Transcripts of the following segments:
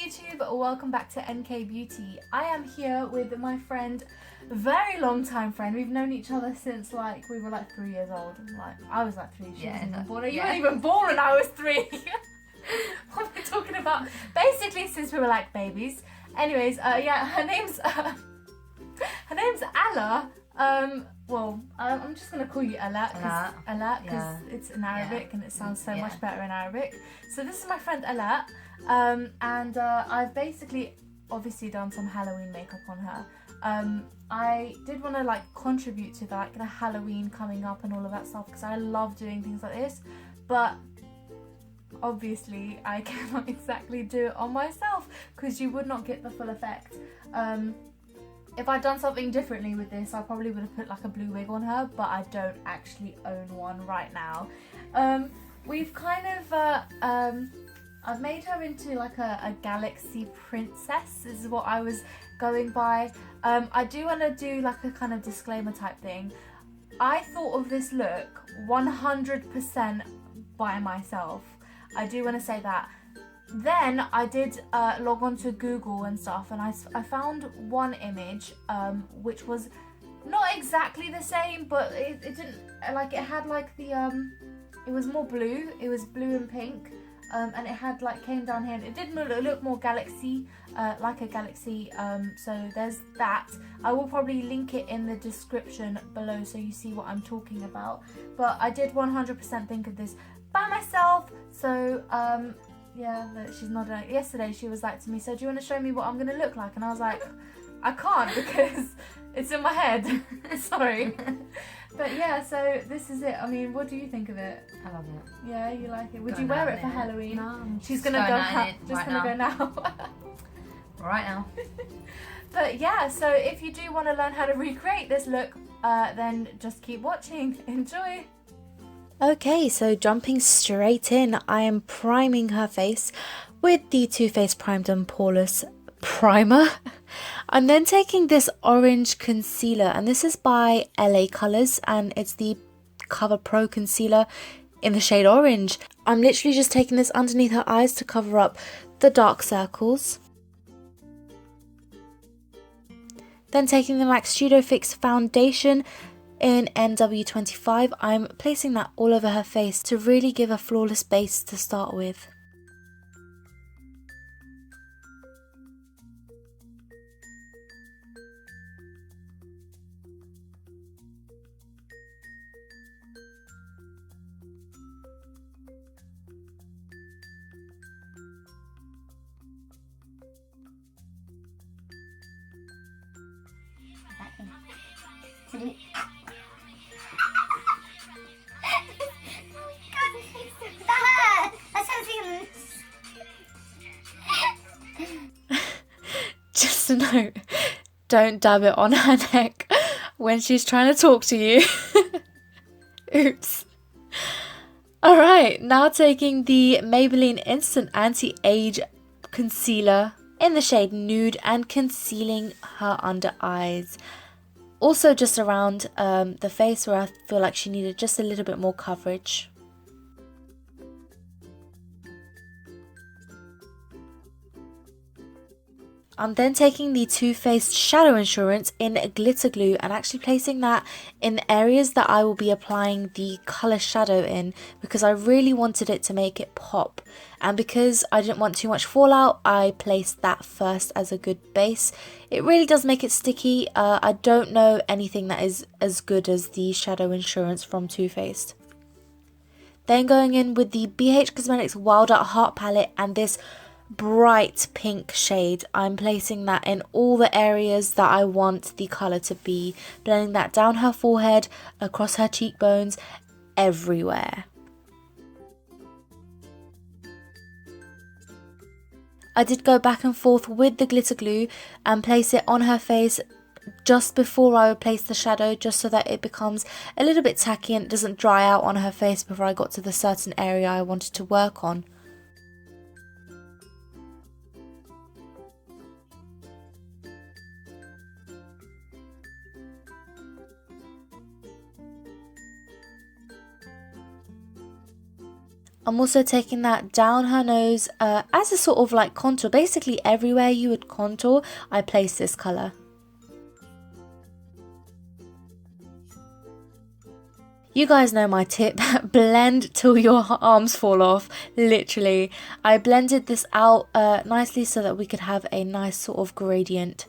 YouTube, welcome back to NK Beauty. I am here with my friend, very long time friend. We've known each other since like we were like 3 years old. Like I was like 3, she wasn't even born. You weren't even born when I was 3. What am I talking about? Basically since we were like babies. Anyways, yeah, her name's Ala. I'm just gonna call you Ala because it's in Arabic and it sounds so much better in Arabic. So this is my friend Ala, and I've basically obviously done some Halloween makeup on her. I did want to like contribute to that, the Halloween coming up and all of that stuff because I love doing things like this, but obviously I cannot exactly do it on myself because you would not get the full effect. If I'd done something differently with this, I probably would have put like a blue wig on her, but I don't actually own one right now. We've kind of, I've made her into like a galaxy princess, is what I was going by. I do want to do like a kind of disclaimer type thing. I thought of this look 100% by myself. I do want to say that. Then I did log on to Google and stuff, and I found one image which was not exactly the same, but it didn't, like, it had like the it was more blue, it was blue and pink, and it had like came down here and it did look more galaxy, like a galaxy, so there's that. I will probably link it in the description below so you see what I'm talking about, but I did 100% think of this by myself. So yeah, that she's not doing it. Yesterday she was like to me, so do you want to show me what I'm going to look like? And I was like, I can't because it's in my head. Sorry. But yeah, so this is it. I mean, what do you think of it? I love it. Yeah, you like it? Would you wear it for Halloween? No, she's going to go now. Right now. But yeah, so if you do want to learn how to recreate this look, then just keep watching. Enjoy. Okay, so jumping straight in, I am priming her face with the Too Faced Primed and Poreless Primer. I'm then taking this orange concealer, and this is by LA Colors, and it's the Cover Pro Concealer in the shade Orange. I'm literally just taking this underneath her eyes to cover up the dark circles. Then taking the MAC Studio Fix Foundation in NW25, I'm placing that all over her face to really give a flawless base to start with. Just a note, don't dab it on her neck when she's trying to talk to you. Oops. Alright, now taking the Maybelline Instant Anti-Age Concealer in the shade Nude and concealing her under eyes. Also just around the face where I feel like she needed just a little bit more coverage. I'm then taking the Too Faced Shadow Insurance in glitter glue and actually placing that in the areas that I will be applying the colour shadow in, because I really wanted it to make it pop, and because I didn't want too much fallout, I placed that first as a good base. It really does make it sticky. I don't know anything that is as good as the Shadow Insurance from Too Faced. Then going in with the BH Cosmetics Wild at Heart palette and this bright pink shade, I'm placing that in all the areas that I want the colour to be, blending that down her forehead, across her cheekbones, everywhere. I did go back and forth with the glitter glue and place it on her face just before I would place the shadow, just so that it becomes a little bit tacky and it doesn't dry out on her face before I got to the certain area I wanted to work on. I'm also taking that down her nose as a sort of like contour. Basically everywhere you would contour, I place this colour. You guys know my tip, blend till your arms fall off, literally. I blended this out nicely so that we could have a nice sort of gradient.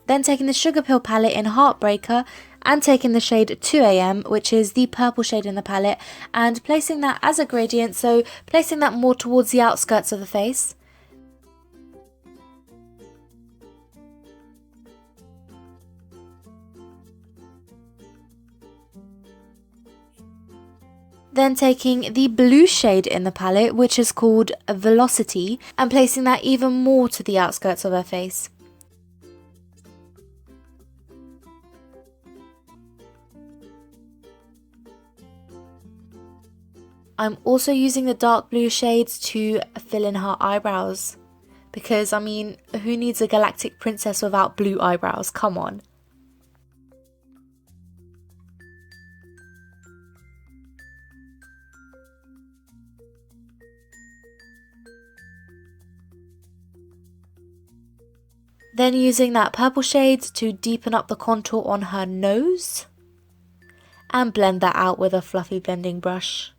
Then taking the Sugar Pill palette in Heartbreaker and taking the shade 2 AM, which is the purple shade in the palette, and placing that as a gradient, so placing that more towards the outskirts of the face. Then taking the blue shade in the palette, which is called Velocity, and placing that even more to the outskirts of her face. I'm also using the dark blue shades to fill in her eyebrows. Because, I mean, who needs a galactic princess without blue eyebrows? Come on. Then using that purple shade to deepen up the contour on her nose. And blend that out with a fluffy blending brush.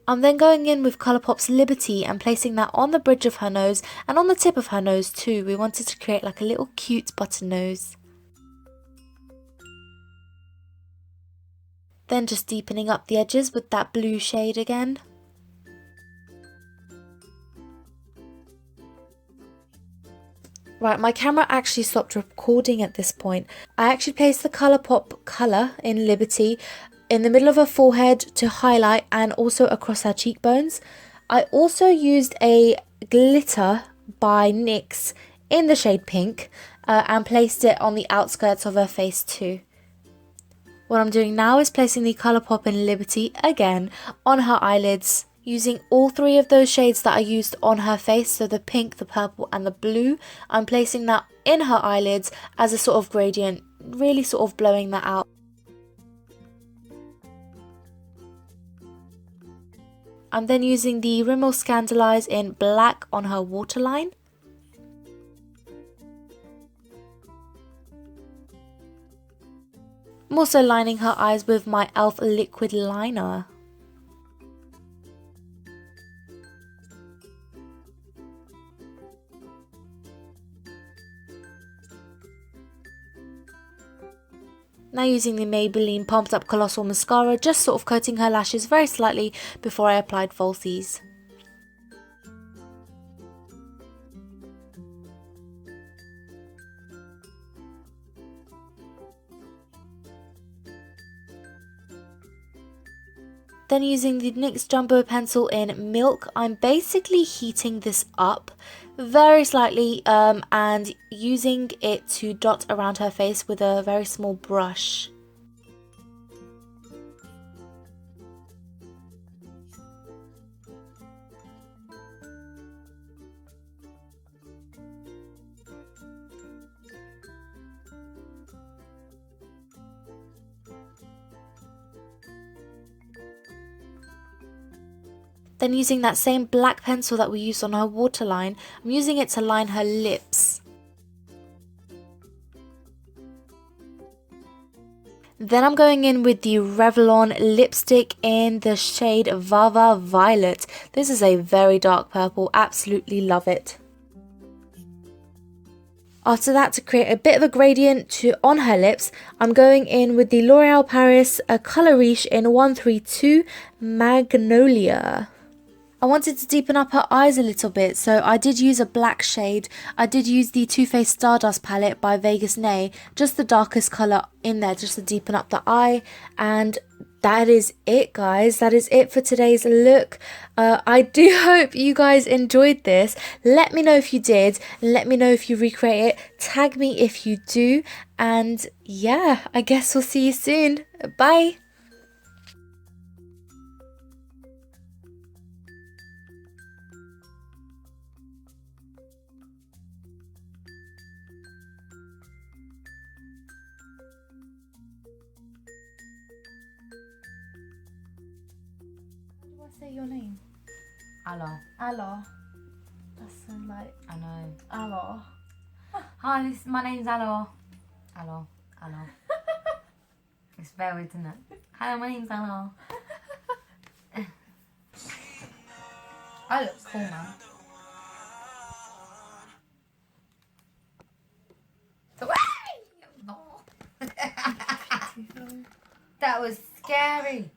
I'm then going in with Colourpop's Liberty and placing that on the bridge of her nose and on the tip of her nose too. We wanted to create like a little cute button nose. Then just deepening up the edges with that blue shade again. Right, my camera actually stopped recording at this point. I actually placed the Colourpop colour in Liberty in the middle of her forehead to highlight and also across her cheekbones. I also used a glitter by NYX in the shade Pink and placed it on the outskirts of her face too. What I'm doing now is placing the Colourpop in Liberty again on her eyelids, using all three of those shades that I used on her face, so the pink, the purple and the blue. I'm placing that in her eyelids as a sort of gradient, really sort of blowing that out. I'm then using the Rimmel Scandaleyes in black on her waterline. I'm also lining her eyes with my e.l.f. liquid liner. Now using the Maybelline Pumped Up Colossal Mascara, just sort of coating her lashes very slightly before I applied falsies. Then using the NYX Jumbo Pencil in Milk, I'm basically heating this up very slightly and using it to dot around her face with a very small brush. Then using that same black pencil that we used on her waterline, I'm using it to line her lips. Then I'm going in with the Revlon lipstick in the shade Vava Violet. This is a very dark purple, absolutely love it. After that, to create a bit of a gradient on her lips, I'm going in with the L'Oreal Paris Colour Riche in 132 Magnolia. I wanted to deepen up her eyes a little bit, so I did use a black shade. I did use the Too Faced Stardust palette by Vegas Nay, just the darkest colour in there, just to deepen up the eye. And that is it, guys. That is it for today's look. I do hope you guys enjoyed this. Let me know if you did. Let me know if you recreate it. Tag me if you do. And yeah, I guess we'll see you soon. Bye. say your name? Allah. Allah. That's so like. I know. Allah. Hi, my name's Allah. Allah. Allah. It's very weird, isn't it? Hello, my name's Allah. I look cool, man. That was scary.